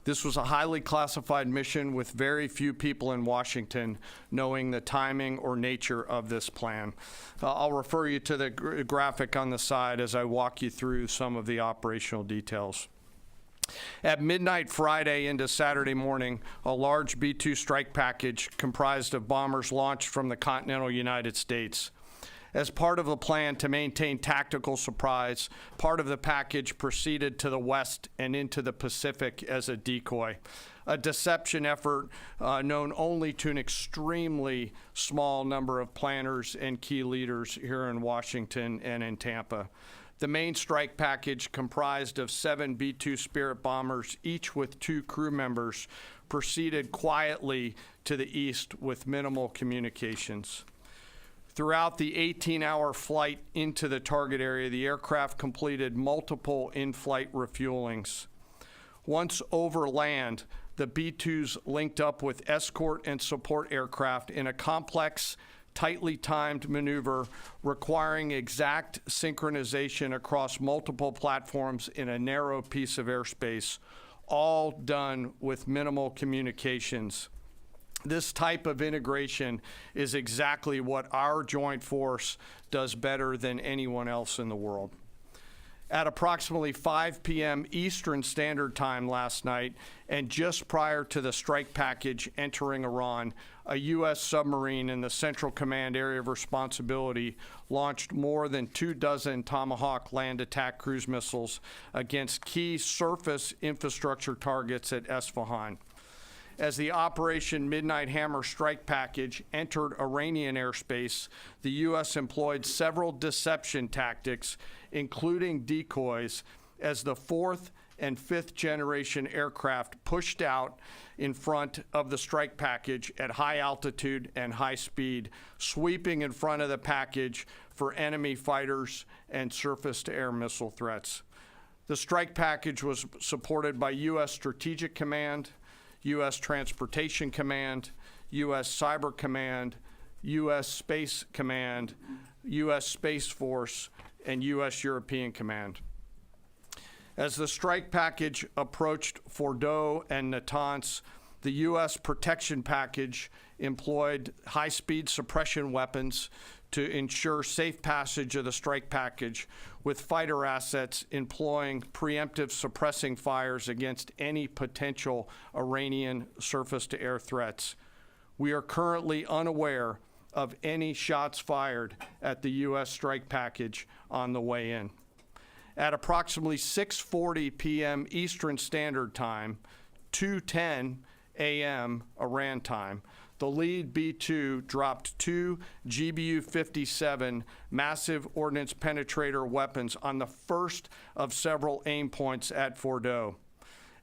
This was a highly classified mission with very few people in Washington knowing the timing or nature of this plan. I'll refer you to the graphic on the side as I walk you through some of the operational details. At midnight Friday into Saturday morning, a large B-2 strike package comprised of bombers launched from the continental United States. As part of the plan to maintain tactical surprise, part of the package proceeded to the west and into the Pacific as a decoy, a deception effort known only to an extremely small number of planners and key leaders here in Washington and in Tampa. The main strike package, comprised of 7 B-2 Spirit bombers, each with 2 crew members, proceeded quietly to the east with minimal communications. Throughout the 18-hour flight into the target area, the aircraft completed multiple in-flight refuelings. Once over land, the B-2s linked up with escort and support aircraft in a complex, tightly timed maneuver requiring exact synchronization across multiple platforms in a narrow piece of airspace, all done with minimal communications. This type of integration is exactly what our joint force does better than anyone else in the world. At approximately 5 p.m. Eastern Standard Time last night, and just prior to the strike package entering Iran, a U.S. submarine in the Central Command Area of Responsibility launched more than 24 Tomahawk land attack cruise missiles against key surface infrastructure targets at Esfahan. As the Operation Midnight Hammer strike package entered Iranian airspace, the U.S. employed several deception tactics, including decoys, as the 4th and 5th generation aircraft pushed out in front of the strike package at high altitude and high speed, sweeping in front of the package for enemy fighters and surface-to-air missile threats. The strike package was supported by U.S. Strategic Command, U.S. Transportation Command, U.S. Cyber Command, U.S. Space Command, U.S. Space Force, and U.S. European Command. As the strike package approached Fordo and Natanz, the U.S. protection package employed high-speed suppression weapons to ensure safe passage of the strike package, with fighter assets employing preemptive suppressing fires against any potential Iranian surface-to-air threats. We are currently unaware of any shots fired at the U.S. strike package on the way in. At approximately 6:40 p.m. Eastern Standard Time, 2:10 a.m. Iran time, the lead B-2 dropped 2 GBU-57 massive ordnance penetrator weapons on the first of several aim points at Fordo.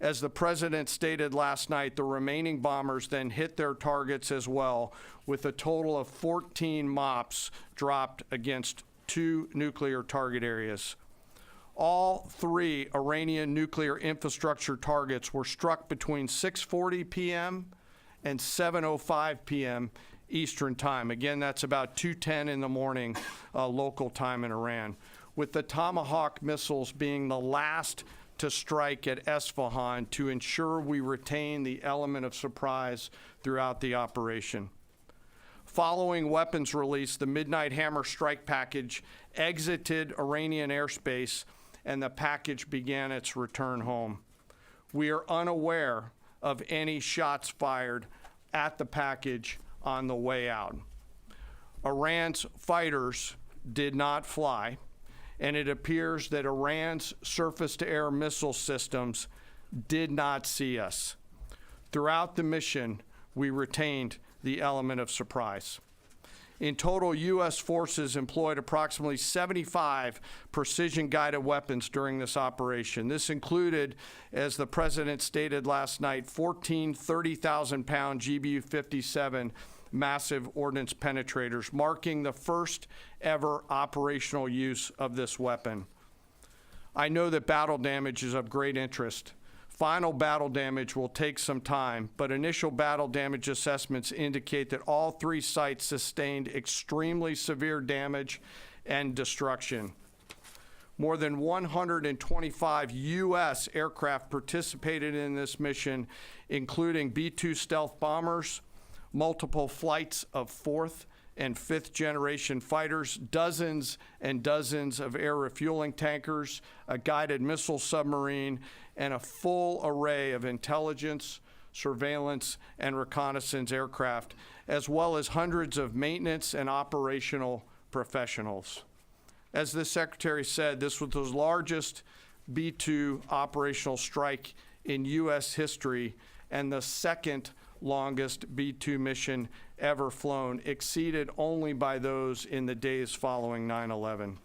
As the president stated last night, the remaining bombers then hit their targets as well, with a total of 14 MOPs dropped against 2 nuclear target areas. All 3 Iranian nuclear infrastructure targets were struck between 6:40 p.m. and 7:05 p.m. Eastern Time. Again, that's about 2:10 in the morning local time in Iran, with the Tomahawk missiles being the last to strike at Esfahan to ensure we retain the element of surprise throughout the operation. Following weapons release, the Midnight Hammer strike package exited Iranian airspace and the package began its return home. We are unaware of any shots fired at the package on the way out. Iran's fighters did not fly, and it appears that Iran's surface-to-air missile systems did not see us. Throughout the mission, we retained the element of surprise. In total, U.S. forces employed approximately 75 precision-guided weapons during this operation. This included, as the president stated last night, 14 30,000-pound GBU-57 massive ordnance penetrators, marking the first ever operational use of this weapon. I know that battle damage is of great interest. Final battle damage will take some time, but initial battle damage assessments indicate that all 3 sites sustained extremely severe damage and destruction. More than 125 U.S. aircraft participated in this mission, including B-2 stealth bombers, multiple flights of fourth and fifth generation fighters, dozens and dozens of air refueling tankers, a guided missile submarine, and a full array of intelligence, surveillance, and reconnaissance aircraft, as well as hundreds of maintenance and operational professionals. As the Secretary said, this was the largest B-2 operational strike in U.S. history and the second longest B-2 mission ever flown, exceeded only by those in the days following 9/11.